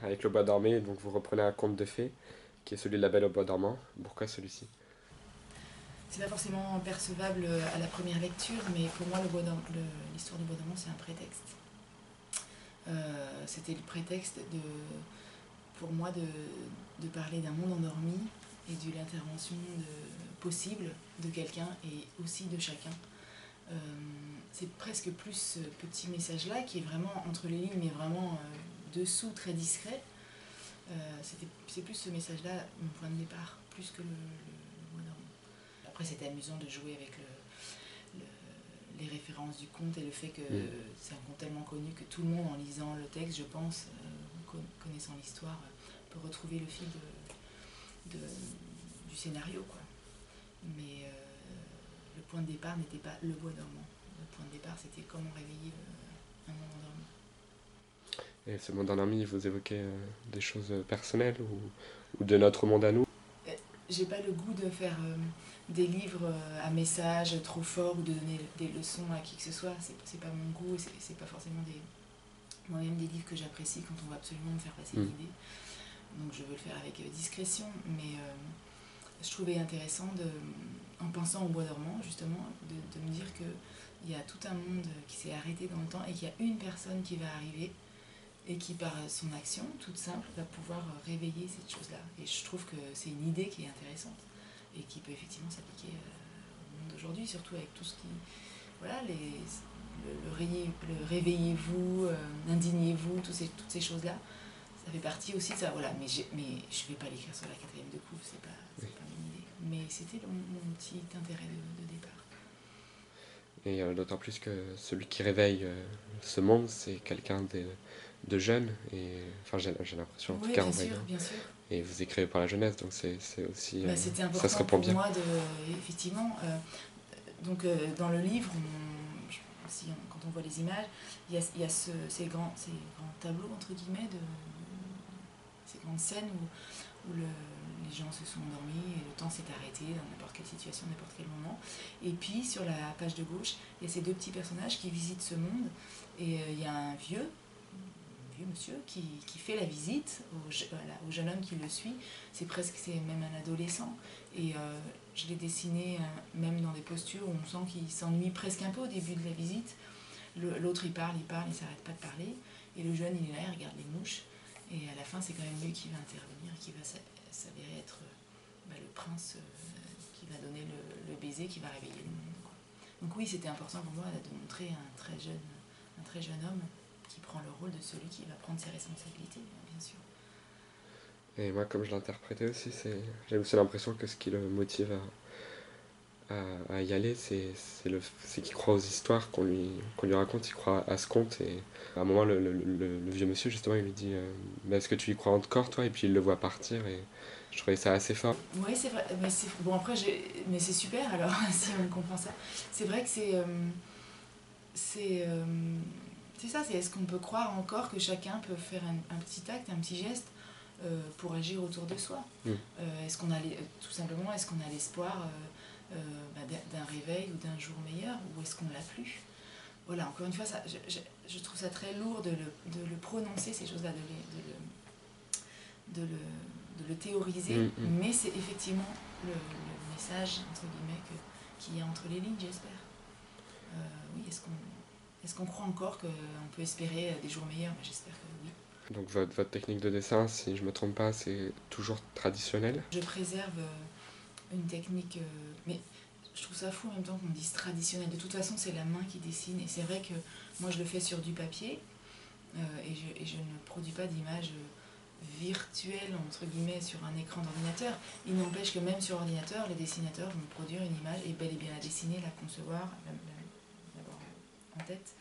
avec le bois dormant, donc vous reprenez un conte de fées, qui est celui de la Belle au bois dormant. Pourquoi celui-ci? C'est pas forcément percevable à la première lecture, mais pour moi, l'histoire du bois dormant, c'est un prétexte. C'était le prétexte pour moi de parler d'un monde endormi et de l'intervention possible de quelqu'un et aussi de chacun. C'est presque plus ce petit message-là qui est vraiment entre les lignes, mais vraiment dessous, très discret. C'est plus ce message-là, mon point de départ, plus que le bois dormant. Après, c'était amusant de jouer avec les références du conte et le fait que c'est un conte tellement connu que tout le monde, en lisant le texte, je pense, connaissant l'histoire, peut retrouver le fil du scénario, quoi. Mais le point de départ n'était pas le bois dormant. Le point de départ, c'était comment réveiller un monde endormi. Et ce monde endormi, vous évoquez des choses personnelles ou de notre monde à nous? J'ai pas le goût de faire des livres à message trop fort ou de donner des leçons à qui que ce soit. C'est pas mon goût, c'est pas forcément moi-même des livres que j'apprécie quand on va absolument me faire passer une idée. Donc je veux le faire avec discrétion, mais je trouvais intéressant, en pensant au bois dormant, justement, de me dire qu'il y a tout un monde qui s'est arrêté dans le temps et qu'il y a une personne qui va arriver et qui, par son action toute simple, va pouvoir réveiller cette chose-là. Et je trouve que c'est une idée qui est intéressante et qui peut effectivement s'appliquer au monde d'aujourd'hui, surtout avec tout ce qui... Voilà, le réveillez-vous, indignez-vous, toutes ces choses-là. Ça fait partie aussi de ça, voilà. Mais je vais pas l'écrire sur la quatrième de couve, c'est pas mon idée. Mais c'était mon petit intérêt de départ. Et d'autant plus que celui qui réveille ce monde, c'est quelqu'un de jeune. Et, enfin, j'ai l'impression, en tout Oui, cas, en bien sûr, voyant. bien sûr. Et vous écrivez pour la jeunesse, donc c'est aussi. Bah, c'était Ça se important répond pour bien. moi effectivement, donc dans le livre, quand on voit les images, il y a ces grands tableaux, entre guillemets, ces grandes scènes où les gens se sont endormis et le temps s'est arrêté dans n'importe quelle situation, n'importe quel moment. Et puis sur la page de gauche, il y a ces deux petits personnages qui visitent ce monde. Et il y a un vieux monsieur qui fait la visite au jeune homme qui le suit. C'est même un adolescent. Et je l'ai dessiné même dans des postures où on sent qu'il s'ennuie presque un peu au début de la visite. L'autre il parle, il s'arrête pas de parler. Et le jeune il est là, il regarde les mouches. Et à la fin c'est quand même lui qui va intervenir, qui va s'avérer être le prince qui va donner le baiser, qui va réveiller le monde, quoi. Donc oui, c'était important pour moi de montrer un très jeune homme qui prend le rôle de celui qui va prendre ses responsabilités, bien sûr. Et moi, comme je l'interprétais aussi, j'ai aussi l'impression que ce qui le motive à y aller, c'est qu'il croit aux histoires qu'on lui raconte, il croit à ce conte. Et à un moment, le vieux monsieur, justement, il lui dit mais est-ce que tu y crois encore, toi? Et puis il le voit partir, et je trouvais ça assez fort. Oui, c'est vrai, mais bon après, mais c'est super alors si on comprend ça. C'est vrai que c'est ça, c'est est-ce qu'on peut croire encore que chacun peut faire un petit acte, un petit geste pour agir autour de soi. Est-ce qu'on a tout simplement, est-ce qu'on a l'espoir d'un réveil ou d'un jour meilleur, ou est-ce qu'on l'a plus? Voilà, encore une fois, je trouve ça très lourd de le prononcer, ces choses-là, de le théoriser, mais c'est effectivement le message, entre guillemets, qu'il y a entre les lignes, j'espère. Oui, est-ce qu'on croit encore qu'on peut espérer des jours meilleurs? J'espère que oui. Donc votre technique de dessin, si je me trompe pas, c'est toujours traditionnel? Je préserve une technique, mais je trouve ça fou en même temps qu'on dise traditionnel. De toute façon, c'est la main qui dessine, et c'est vrai que moi je le fais sur du papier, et je ne produis pas d'image virtuelle, entre guillemets, sur un écran d'ordinateur. Il n'empêche que même sur ordinateur, les dessinateurs vont produire une image et bel et bien la dessiner, la concevoir, l'avoir en tête.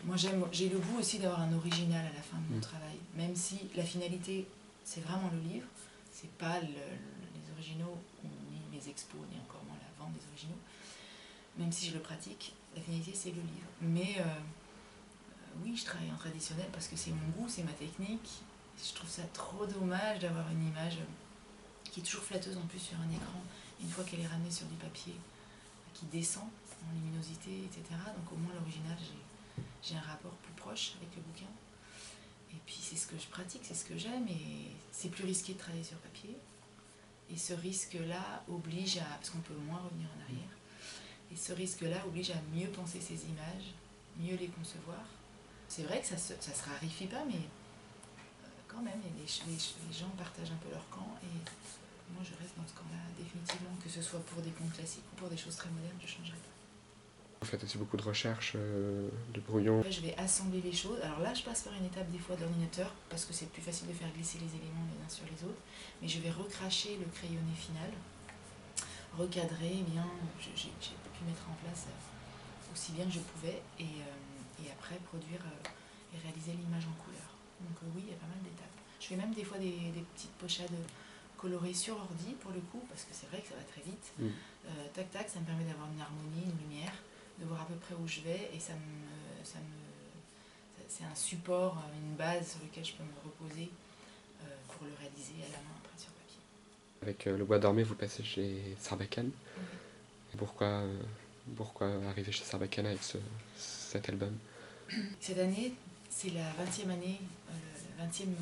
Moi j'ai le goût aussi d'avoir un original à la fin de mon travail, même si la finalité c'est vraiment le livre, c'est pas les originaux, ni les expos, ni encore moins la vente des originaux, même si je le pratique, la finalité c'est le livre. Mais oui, je travaille en traditionnel parce que c'est mon goût, c'est ma technique. Je trouve ça trop dommage d'avoir une image qui est toujours flatteuse en plus sur un écran, une fois qu'elle est ramenée sur du papier, qui descend en luminosité, etc. Donc au moins l'original, j'ai un rapport plus proche avec le bouquin. Et puis c'est ce ce que je pratique, c'est ce que j'aime, et c'est plus risqué de travailler sur papier. Et ce risque-là oblige à, parce qu'on peut moins revenir en arrière, et ce risque-là oblige à mieux penser ses images, mieux les concevoir. C'est vrai que ça se raréfie pas, mais quand même, les gens partagent un peu leur camp, et moi je reste dans ce camp-là définitivement, que ce soit pour des contes classiques ou pour des choses très modernes, je ne changerai pas. Vous faites aussi beaucoup de recherches, de brouillons. Après, je vais assembler les choses. Alors là, je passe par une étape des fois d'ordinateur, parce que c'est plus facile de faire glisser les éléments les uns sur les autres, mais je vais recracher le crayonné final, recadrer bien, j'ai pu mettre en place aussi bien que je pouvais, et après produire et réaliser l'image en couleur. Donc oui, il y a pas mal d'étapes. Je fais même des fois des petites pochades colorées sur ordi pour le coup, parce que c'est vrai que ça va très vite. Tac tac, ça me permet d'avoir une harmonie, une lumière, de voir à peu près où je vais, et c'est un support, une base sur lequel je peux me reposer pour le réaliser à la main après sur papier. Avec Le Bois dormé, vous passez chez Sarbacane. Oui. Et pourquoi arriver chez Sarbacane avec cet album? Cette année, c'est la 20e année, la 20e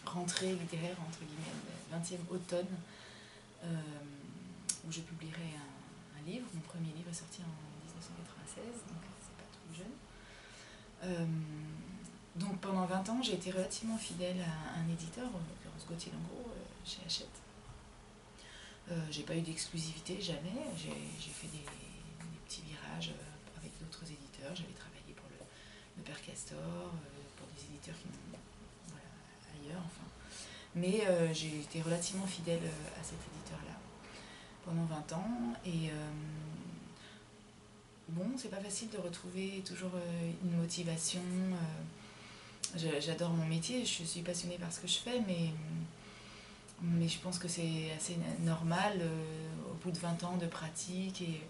rentrée littéraire, entre guillemets, le 20e automne, où je publierai un livre. Mon premier livre est sorti en 1996, donc c'est pas trop jeune. Donc pendant 20 ans, j'ai été relativement fidèle à un éditeur, en l'occurrence Gauthier Langros, chez Hachette. J'ai pas eu d'exclusivité, jamais. J'ai fait des petits virages avec d'autres éditeurs. J'avais travaillé pour le Père Castor, pour des éditeurs qui m'ont, voilà, ailleurs, enfin. Mais j'ai été relativement fidèle à cet éditeur-là pendant 20 ans. Et bon, c'est pas facile de retrouver toujours une motivation. J'adore mon métier, je suis passionnée par ce que je fais, mais je pense que c'est assez normal au bout de 20 ans de pratique, et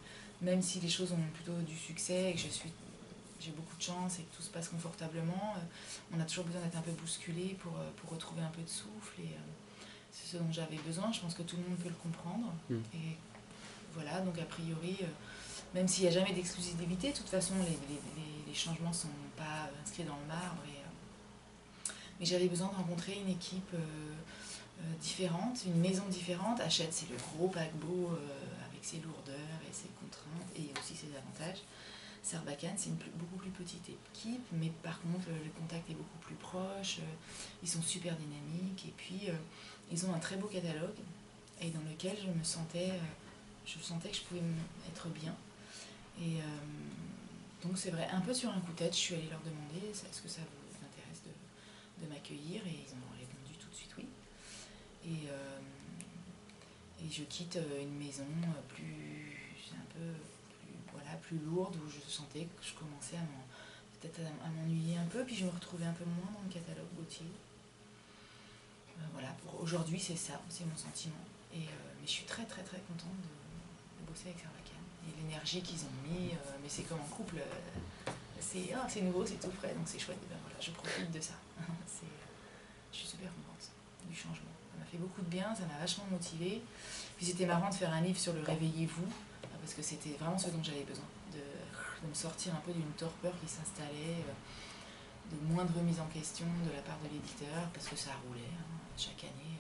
même si les choses ont plutôt du succès et que j'ai beaucoup de chance et que tout se passe confortablement, on a toujours besoin d'être un peu bousculé pour retrouver un peu de souffle, et c'est ce dont j'avais besoin. Je pense que tout le monde peut le comprendre. Et voilà, donc a priori, même s'il n'y a jamais d'exclusivité, de toute façon les changements ne sont pas inscrits dans le marbre, mais j'avais besoin de rencontrer une équipe différente, une maison différente. Hachette, c'est le gros paquebot avec ses lourdeurs et ses contraintes et aussi ses avantages. Sarbacane, c'est une beaucoup plus petite équipe, mais par contre le contact est beaucoup plus proche, ils sont super dynamiques, et puis ils ont un très beau catalogue, et dans lequel je sentais que je pouvais être bien. Et donc c'est vrai, un peu sur un coup de tête, je suis allée leur demander est-ce que ça vous intéresse de m'accueillir, et ils ont répondu tout de suite oui. Et je quitte une maison plus lourde, où je sentais que je commençais peut-être à m'ennuyer un peu, puis je me retrouvais un peu moins dans le catalogue Gauthier. Voilà, pour aujourd'hui c'est ça, c'est mon sentiment. Mais je suis très très très contente de bosser avec Sarbacane. Et l'énergie qu'ils ont mis, mais c'est comme en couple, c'est nouveau, c'est tout frais, donc c'est chouette, et ben voilà, je profite de ça. Je suis super contente du changement. Ça m'a fait beaucoup de bien, ça m'a vachement motivée. Puis c'était marrant de faire un livre sur le réveillez-vous, parce que c'était vraiment ce dont j'avais besoin, de me sortir un peu d'une torpeur qui s'installait, de moindre remise en question de la part de l'éditeur, parce que ça roulait chaque année.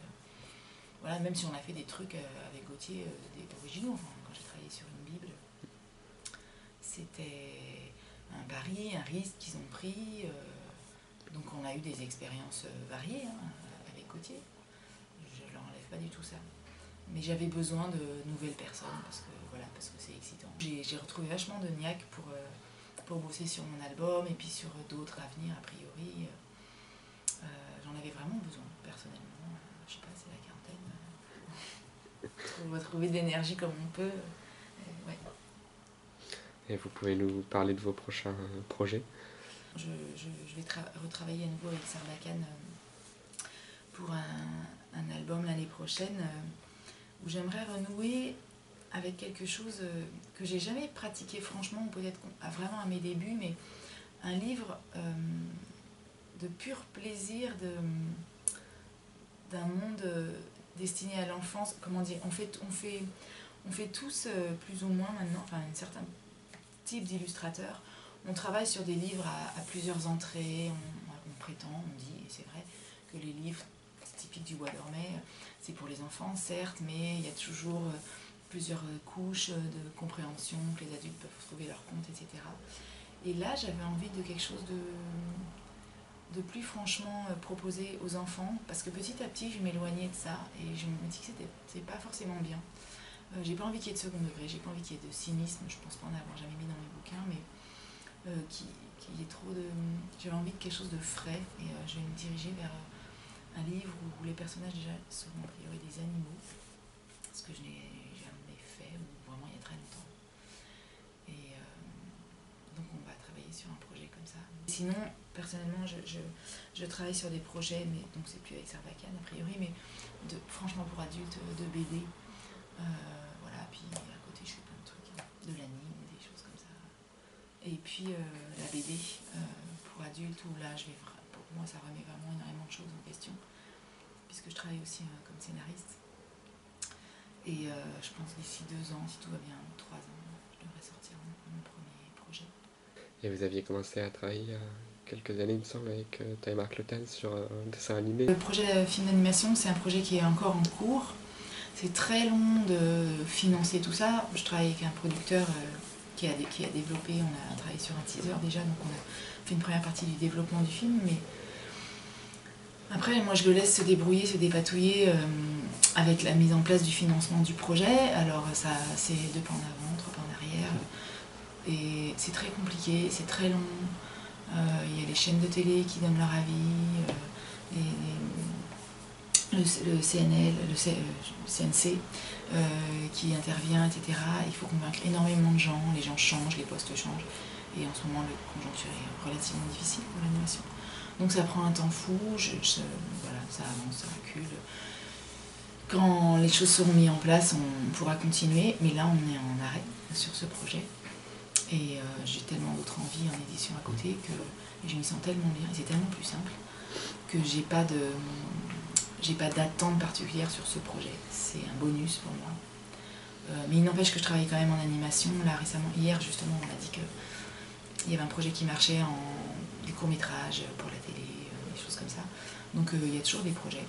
Voilà, même si on a fait des trucs avec Gauthier, des originaux. Enfin, quand j'ai travaillé sur une Bible, c'était un pari, un risque qu'ils ont pris. Donc on a eu des expériences variées avec Gauthier. Je ne leur enlève pas du tout ça. Mais j'avais besoin de nouvelles personnes, parce que c'est excitant. J'ai retrouvé vachement de niaque pour bosser sur mon album, et puis sur d'autres à venir, a priori. J'en avais vraiment besoin, personnellement. Je sais pas, c'est la quarantaine. Retrouver de l'énergie comme on peut. Ouais. Et vous pouvez nous parler de vos prochains projets? Je vais retravailler à nouveau avec Sarbacane pour un album l'année prochaine, où j'aimerais renouer avec quelque chose que j'ai jamais pratiqué franchement, ou peut-être vraiment à mes débuts, mais un livre de pur plaisir d'un monde destiné à l'enfance. Comment dire, on fait tous plus ou moins maintenant, enfin un certain type d'illustrateurs. On travaille sur des livres à plusieurs entrées, on prétend, on dit, et c'est vrai, que les livres typiques du Bois dormait, c'est pour les enfants, certes, mais il y a toujours plusieurs couches de compréhension, que les adultes peuvent trouver leur compte, etc. Et là, j'avais envie de quelque chose de plus franchement proposé aux enfants, parce que petit à petit, je m'éloignais de ça, et je me dis que c'est pas forcément bien. J'ai pas envie qu'il y ait de second degré, j'ai pas envie qu'il y ait de cynisme, je pense pas en avoir jamais mis dans mes bouquins, mais qu'il y ait trop de... J'avais envie de quelque chose de frais, et je vais me diriger vers un livre où les personnages déjà seront a priori des animaux, ce que je n'ai jamais fait, ou vraiment il y a très longtemps. Et donc on va travailler sur un projet comme ça. Sinon, personnellement, je travaille sur des projets, mais donc c'est plus avec Sarbacane a priori, mais franchement pour adultes, de BD. Voilà, puis à côté je fais plein de trucs, de l'anime, des choses comme ça. Et puis la BD pour adultes, où là pour moi ça remet vraiment énormément de choses en question, puisque je travaille aussi comme scénariste. Et je pense d'ici 2 ans, si tout va bien, 3 ans, je devrais sortir mon premier projet. Et vous aviez commencé à travailler il y a quelques années, il me semble, avec Marc Le Tan sur un dessin animé. Le projet film d'animation, c'est un projet qui est encore en cours. C'est très long de financer tout ça. Je travaille avec un producteur qui a développé, on a travaillé sur un teaser déjà, donc on a fait une première partie du développement du film, mais après moi je le laisse se débrouiller, se dépatouiller avec la mise en place du financement du projet. Alors ça, c'est 2 pas en avant, 3 pas en arrière, et c'est très compliqué, c'est très long. Il y a les chaînes de télé qui donnent leur avis, le CNL, le CNC qui intervient, etc. Il faut convaincre énormément de gens, les gens changent, les postes changent, et en ce moment le conjoncture est relativement difficile pour l'animation. Donc ça prend un temps fou, voilà, ça avance, ça recule. Quand les choses seront mises en place, on pourra continuer, mais là on est en arrêt sur ce projet. Et j'ai tellement d'autres envies en édition à côté que je m'y sens tellement bien, et c'est tellement plus simple que j'ai pas d'attente particulière sur ce projet. C'est un bonus pour moi. Mais il n'empêche que je travaille quand même en animation. Là récemment, hier justement, on m'a dit qu'il y avait un projet qui marchait des courts-métrages pour la télé, des choses comme ça. Donc il y a toujours des projets.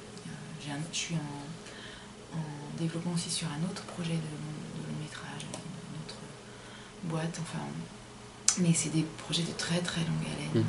Je suis en développement aussi sur un autre projet de long-métrage, une autre boîte, enfin. Mais c'est des projets de très très longue haleine.